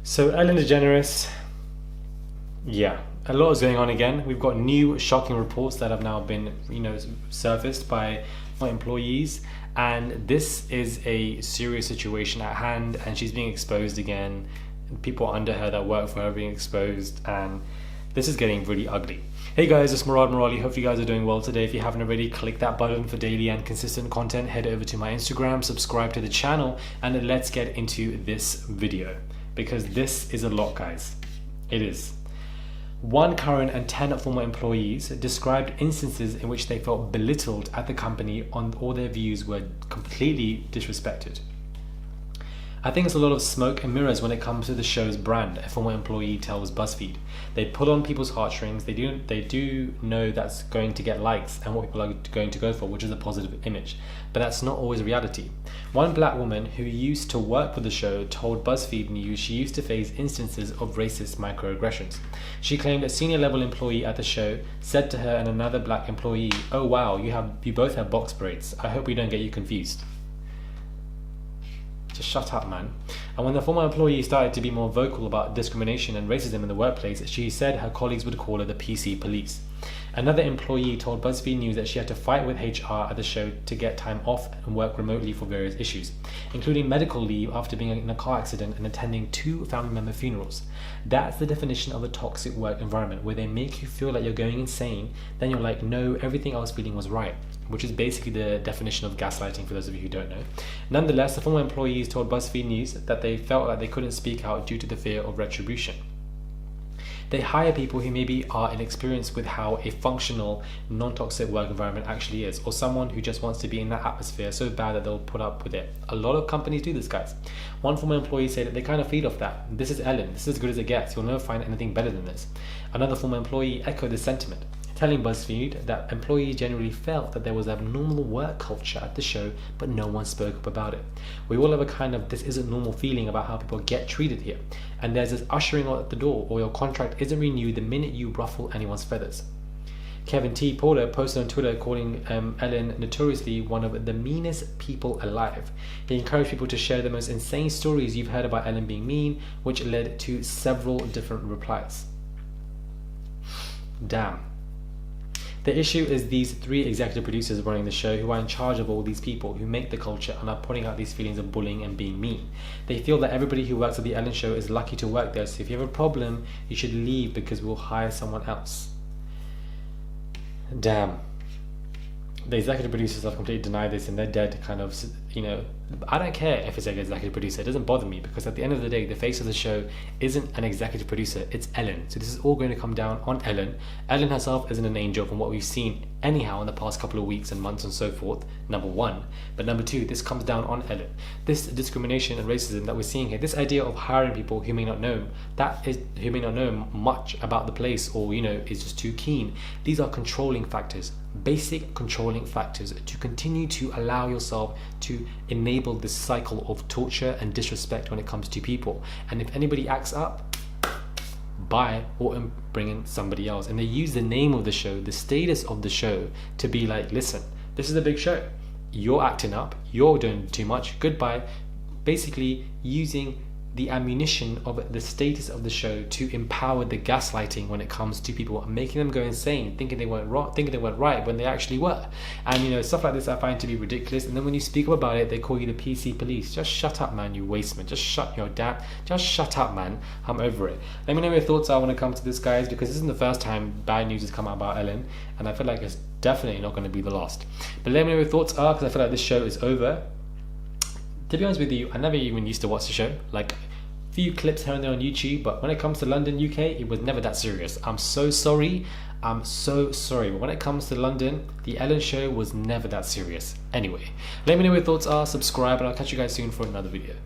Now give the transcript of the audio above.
So Ellen DeGeneres, yeah, a lot is going on again. We've got new shocking reports that have now been, surfaced by my employees, and this is a serious situation at hand, and she's being exposed again. People under her that work for her are being exposed, and this is getting really ugly. Hey guys, it's Murad Murali. Hope you guys are doing well today. If you haven't already, click that button for daily and consistent content. Head over to my Instagram, subscribe to the channel, and let's get into this video, because this is a lot, guys. It is. 1 current and 10 former employees described instances in which they felt belittled at the company or their views were completely disrespected. I think it's a lot of smoke and mirrors when it comes to the show's brand, a former employee tells BuzzFeed. They pull on people's heartstrings. They do know that's going to get likes and what people are going to go for, which is a positive image. But that's not always reality. One black woman who used to work for the show told BuzzFeed News she used to face instances of racist microaggressions. She claimed a senior level employee at the show said to her and another black employee, "Oh wow, you both have box braids. I hope we don't get you confused." Just shut up, man. And when the former employee started to be more vocal about discrimination and racism in the workplace, she said her colleagues would call her the PC police. Another employee told BuzzFeed News that she had to fight with HR at the show to get time off and work remotely for various issues, including medical leave after being in a car accident and attending 2 family member funerals. That's the definition of a toxic work environment, where they make you feel like you're going insane, then you're like, no, everything I was feeling was right, which is basically the definition of gaslighting for those of you who don't know. Nonetheless, the former employees told BuzzFeed News that they felt like they couldn't speak out due to the fear of retribution. They hire people who maybe are inexperienced with how a functional, non-toxic work environment actually is, or someone who just wants to be in that atmosphere so bad that they'll put up with it. A lot of companies do this, guys. One former employee said that they kind of feed off that. This is Ellen. This is as good as it gets. You'll never find anything better than this. Another former employee echoed the sentiment, telling BuzzFeed that employees generally felt that there was abnormal work culture at the show, but no one spoke up about it. We all have a kind of this isn't normal feeling about how people get treated here, and there's this ushering out the door, or your contract isn't renewed the minute you ruffle anyone's feathers. Kevin T. Porter posted on Twitter calling Ellen notoriously one of the meanest people alive. He encouraged people to share the most insane stories you've heard about Ellen being mean, which led to several different replies. Damn. The issue is these 3 executive producers running the show who are in charge of all these people who make the culture and are putting out these feelings of bullying and being mean. They feel that everybody who works at the Ellen show is lucky to work there, so if you have a problem, you should leave because we'll hire someone else. Damn. The executive producers have completely denied this, and they're dead kind of, I don't care if it's an executive producer. It doesn't bother me, because at the end of the day, the face of the show isn't an executive producer, it's Ellen. So this is all going to come down on Ellen. Ellen herself isn't an angel from what we've seen anyhow in the past couple of weeks and months and so forth, number 1. But number 2, this comes down on Ellen. This discrimination and racism that we're seeing here, this idea of hiring people who may not know much about the place, or is just too keen. These are controlling factors, basic controlling factors to continue to allow yourself to enable this cycle of torture and disrespect when it comes to people. And if anybody acts up, bye, or bring in somebody else. And they use the name of the show, the status of the show, to be like, listen, this is a big show, you're acting up, you're doing too much, goodbye. Basically using the ammunition of the status of the show to empower the gaslighting when it comes to people, and making them go insane, thinking they weren't right when they actually were. And stuff like this I find to be ridiculous. And then when you speak up about it, they call you the PC police. Just shut up, man, you wasteman. Just shut up, man. I'm over it. Let me know your thoughts are when it comes to this, guys, because this isn't the first time bad news has come out about Ellen, and I feel like it's definitely not going to be the last. But let me know your thoughts are, because I feel like this show is over. To be honest with you, I never even used to watch the show. Like, few clips here and there on YouTube, but when it comes to London, UK, it was never that serious. I'm so sorry, but when it comes to London, the Ellen show was never that serious. Anyway, let me know what your thoughts are, subscribe, and I'll catch you guys soon for another video.